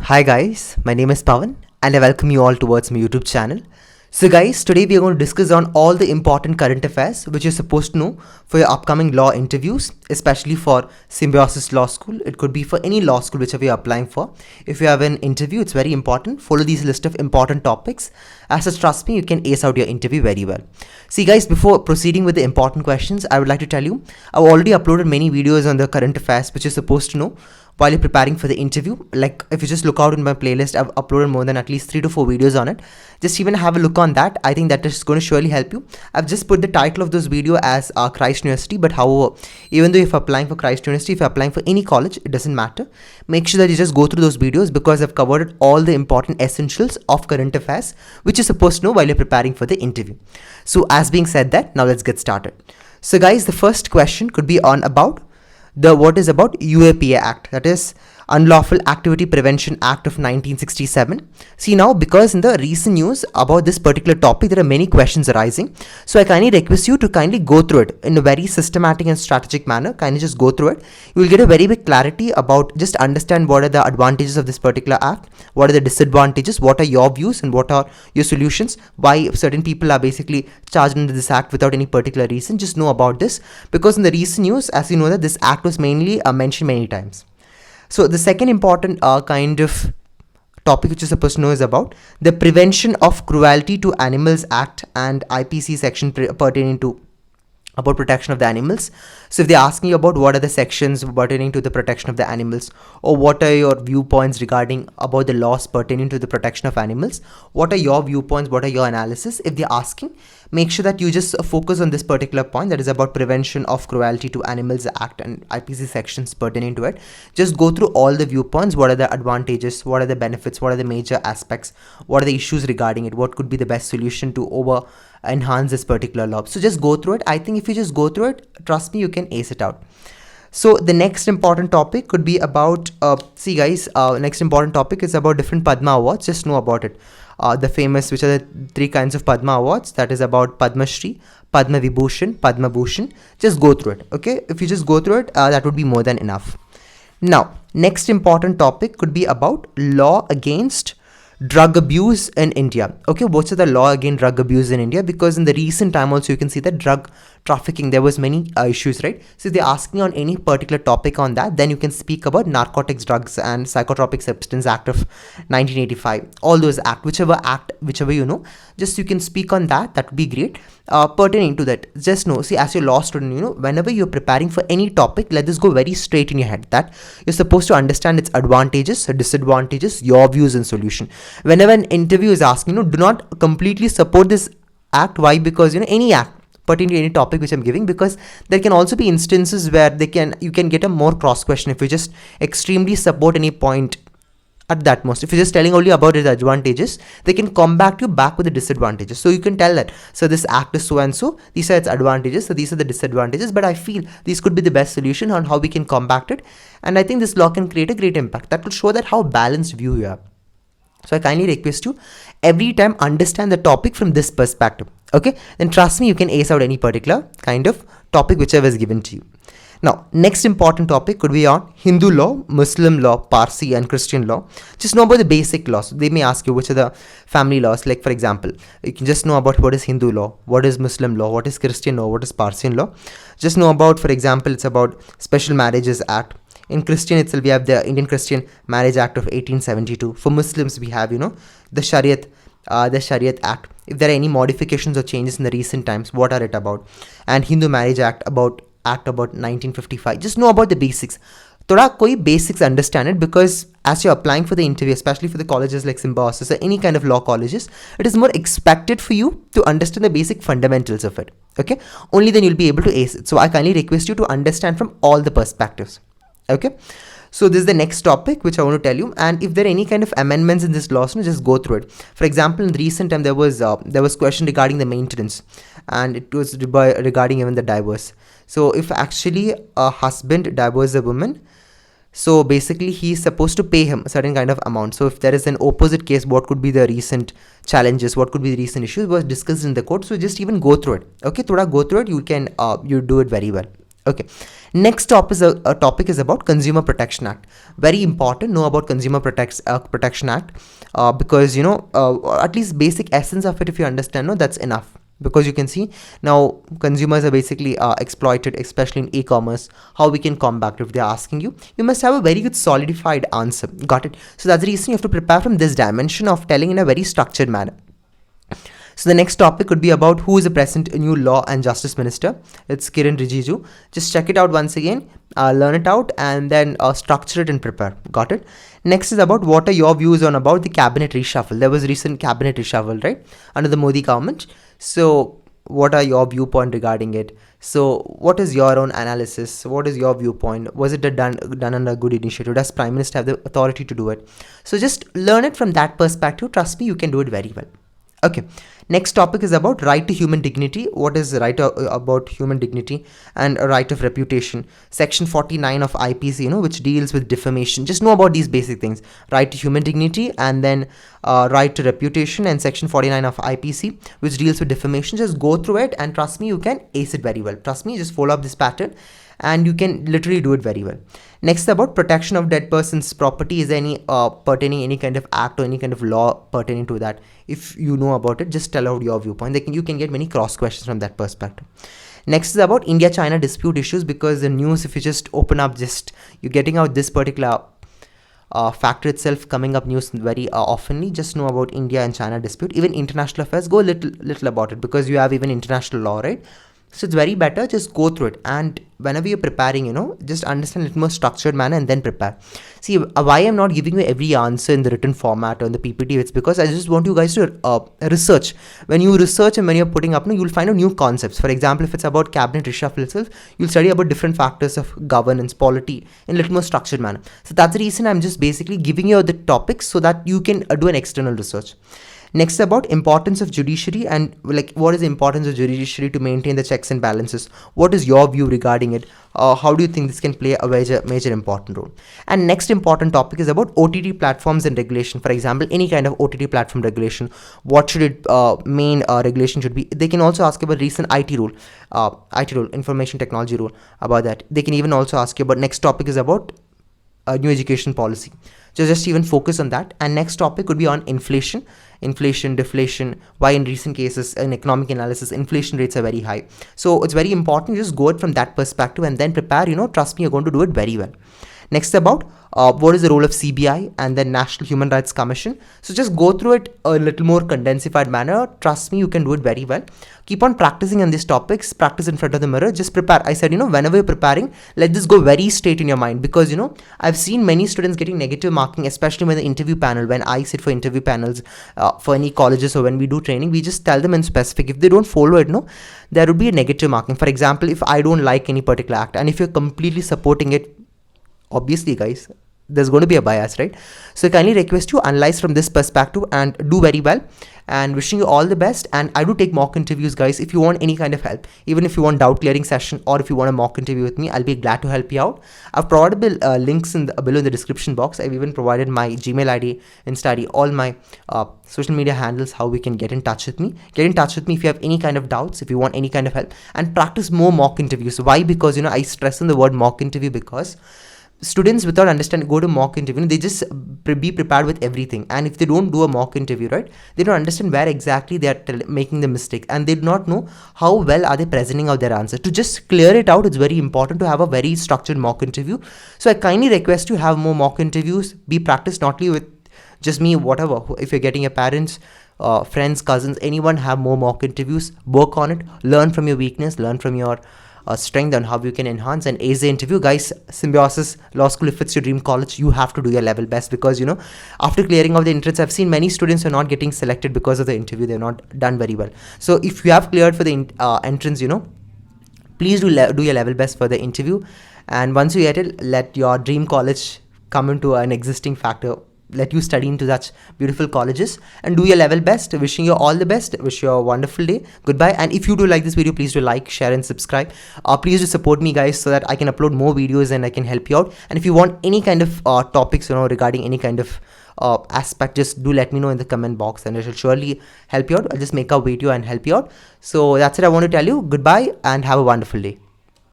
Hi guys, my name is Pawan and I welcome you all towards my YouTube channel. So guys, today we are going to discuss on all the important current affairs which you're supposed to know for your upcoming law interviews, especially for Symbiosis Law School. It could be for any law school whichever you're applying for. If you have an interview, it's very important. Follow these list of important topics. As such, trust me, you can ace out your interview very well. See guys, before proceeding with the important questions, I would like to tell you, I've already uploaded many videos on the current affairs which you're supposed to know while you're preparing for the interview. Like if you just look out in my playlist, I've uploaded more than at least 3 to 4 videos on it. Just even have a look on that. I think that is going to surely help you. I've just put the title of this video as Christ University, but however, even though if you're applying for Christ University, if you're applying for any college, it doesn't matter. Make sure that you just go through those videos because I've covered all the important essentials of current affairs which you're supposed to know while you're preparing for the interview. So as being said that, now let's get started. So guys, the first question could be on about what is about UAPA Act, that is Unlawful Activity Prevention Act of 1967. See now, because in the recent news about this particular topic, there are many questions arising. So I kindly request you to kindly go through it in a very systematic and strategic manner. Kindly just go through it. You will get a very big clarity about, just understand what are the advantages of this particular act, what are the disadvantages, what are your views and what are your solutions, why certain people are basically charged under this act without any particular reason. Just know about this because in the recent news, as you know, that this act was mainly mentioned many times. So the second important kind of topic which you're supposed to know is about the Prevention of Cruelty to Animals Act and IPC section pertaining to about protection of the animals. So if they're asking you about what are the sections pertaining to the protection of the animals, or what are your viewpoints regarding about the laws pertaining to the protection of animals, what are your viewpoints, what are your analysis, if they're asking, make sure that you just focus on this particular point, that is about Prevention of Cruelty to Animals Act and IPC sections pertaining to it. Just go through all the viewpoints, what are the advantages, what are the benefits, what are the major aspects, what are the issues regarding it, what could be the best solution to enhance this particular law. So just go through it. I think if you just go through it, trust me, you can ace it out. So the next important topic could be about, see guys, next important topic is about different Padma Awards. Just know about it. The famous, which are the 3 kinds of Padma Awards, that is about Padma Shri, Padma Vibhushan, Padma Bhushan. Just go through it, okay? If you just go through it, that would be more than enough. Now, next important topic could be about law against drug abuse in India. Okay, what's the law against drug abuse in India? Because in the recent time also you can see that drug trafficking, there was many issues, right? So if they're asking on any particular topic on that, then you can speak about Narcotics, Drugs and Psychotropic Substance Act of 1985. All those whichever you know, just you can speak on that. That would be great. Pertaining to that, just know, see, as your law student, you know, whenever you're preparing for any topic, let this go very straight in your head, that you're supposed to understand its advantages, disadvantages, your views and solution. Whenever an interview is asking, you know, do not completely support this act. Why? Because, you know, any act pertaining to any topic which I'm giving, because there can also be instances where you can get a more cross question if you just extremely support any point at that most. If you're just telling only about its advantages, they can come back to you back with the disadvantages. So you can tell that, so this act is so and so, these are its advantages, so these are the disadvantages, but I feel these could be the best solution on how we can combat it. And I think this law can create a great impact. That will show that how balanced view you have. So I kindly request you, every time understand the topic from this perspective. Okay, then trust me, you can ace out any particular kind of topic whichever is given to you. Now, next important topic could be on Hindu law, Muslim law, Parsi and Christian law. Just know about the basic laws. They may ask you which are the family laws. Like for example, you can just know about what is Hindu law, what is Muslim law, what is Christian law, what is Parsi law. Just know about, for example, it's about Special Marriages Act. In Christian itself, we have the Indian Christian Marriage Act of 1872. For Muslims, we have, you know, the Shariat Act. If there are any modifications or changes in the recent times, what are it about? And Hindu Marriage Act about 1955. Just know about the basics. Thoda koi basics understand it, because as you're applying for the interview, especially for the colleges like Symbiosis or any kind of law colleges, it is more expected for you to understand the basic fundamentals of it. Okay, only then you'll be able to ace it. So I kindly request you to understand from all the perspectives. Okay, so this is the next topic which I want to tell you. And if there are any kind of amendments in this law, so just go through it. For example, in the recent time, there was question regarding the maintenance, and it was regarding even the divorce. So if actually a husband divorces a woman, so basically he is supposed to pay him a certain kind of amount. So if there is an opposite case, what could be the recent challenges, what could be the recent issues was discussed in the court. So just even go through it. Okay, thoda go through it. You can you do it very well. Okay. Next topic is a topic is about Consumer Protection Act. Very important. Know about Protection Act, because at least basic essence of it, if you understand, no, that's enough. Because you can see now consumers are basically exploited, especially in e-commerce. How we can combat it? If they're asking you, you must have a very good solidified answer. Got it? So that's the reason you have to prepare from this dimension of telling in a very structured manner. So the next topic could be about who is the present new law and justice minister. It's Kiran Rijiju. Just check it out once again, learn it out, and then structure it and prepare. Got it? Next is about what are your views on about the cabinet reshuffle. There was recent cabinet reshuffle, right, under the Modi government. So what are your viewpoint regarding it? So what is your own analysis? What is your viewpoint? Was it done under a good initiative? Does Prime Minister have the authority to do it? So just learn it from that perspective. Trust me, you can do it very well. Okay. Next topic is about right to human dignity. What is right about human dignity and a right of reputation? Section 49 of IPC, which deals with defamation. Just know about these basic things. Right to human dignity, and then right to reputation, and section 49 of IPC, which deals with defamation. Just go through it, and trust me, you can ace it very well. Trust me, just follow up this pattern and you can literally do it very well. Next, about protection of dead person's property. Is there any pertaining any kind of act or any kind of law pertaining to that? If you know about it, just tell out your viewpoint. You can get many cross questions from that perspective. Next is about India-China dispute issues, because the news, if you just open up, just you're getting out this particular factor itself coming up news very oftenly. Just know about India and China dispute. Even international affairs, go little about it, because you have even international law, right? So it's very better, just go through it, and whenever you're preparing, just understand a little more structured manner and then prepare. See, why I'm not giving you every answer in the written format or in the PPT, it's because I just want you guys to research. When you research and when you're putting up, you'll find out new concepts. For example, if it's about cabinet reshuffle itself, you'll study about different factors of governance, polity in a little more structured manner. So that's the reason I'm just basically giving you the topics so that you can do an external research. Next, about importance of judiciary, and what is the importance of judiciary to maintain the checks and balances? What is your view regarding it? How do you think this can play a major important role? And next important topic is about OTT platforms and regulation. For example, any kind of OTT platform regulation, what should it main regulation should be? They can also ask about recent IT rule, information technology rule, about that. They can even also ask you about, next topic is about new education policy. Just even focus on that. And next topic would be on inflation, deflation, why in recent cases in economic analysis inflation rates are very high. So it's very important, just go it from that perspective and then prepare. Trust me, you're going to do it very well. Next, about what is the role of CBI and the National Human Rights Commission. So just go through it a little more condensified manner. Trust me, you can do it very well. Keep on practicing on these topics. Practice in front of the mirror. Just prepare. I said, whenever you're preparing, let this go very straight in your mind, because, I've seen many students getting negative marking, especially when the interview panel, when I sit for interview panels for any colleges, or when we do training, we just tell them in specific. If they don't follow it, there would be a negative marking. For example, if I don't like any particular act and if you're completely supporting it, obviously, guys, there's going to be a bias, right? So I kindly request you analyze from this perspective and do very well, and wishing you all the best. And I do take mock interviews, guys. If you want any kind of help, even if you want doubt clearing session, or if you want a mock interview with me, I'll be glad to help you out. I've provided links below in the description box. I've even provided my Gmail ID, Insta ID, all my social media handles, how we can get in touch with me. Get in touch with me if you have any kind of doubts, if you want any kind of help, and practice more mock interviews. Why? Because I stress on the word mock interview, because students, without understanding, go to mock interview, they just be prepared with everything, and if they don't do a mock interview, right, they don't understand where exactly they are making the mistake, and they do not know how well are they presenting out their answer. To just clear it out, it's very important to have a very structured mock interview. So I kindly request you have more mock interviews. Be practiced not only with just me, whatever. If you're getting your parents, friends, cousins, anyone, have more mock interviews. Work on it. Learn from your weakness. Learn from your strength on how you can enhance and ace the interview. Guys, Symbiosis Law School, if it's your dream college, you have to do your level best, because after clearing of the entrance, I've seen many students who are not getting selected because of the interview. They're not done very well. So if you have cleared for the entrance, please do your level best for the interview. And once you get it, let your dream college come into an existing factor. Let you study into such beautiful colleges and do your level best. Wishing you all the best. Wish you a wonderful day. Goodbye. And if you do like this video, please do like, share and subscribe. Please do support me, guys, so that I can upload more videos and I can help you out. And if you want any kind of topics, regarding any kind of aspect, just do let me know in the comment box, and I shall surely help you out. I'll just make a video and help you out. So that's it I want to tell you. Goodbye and have a wonderful day.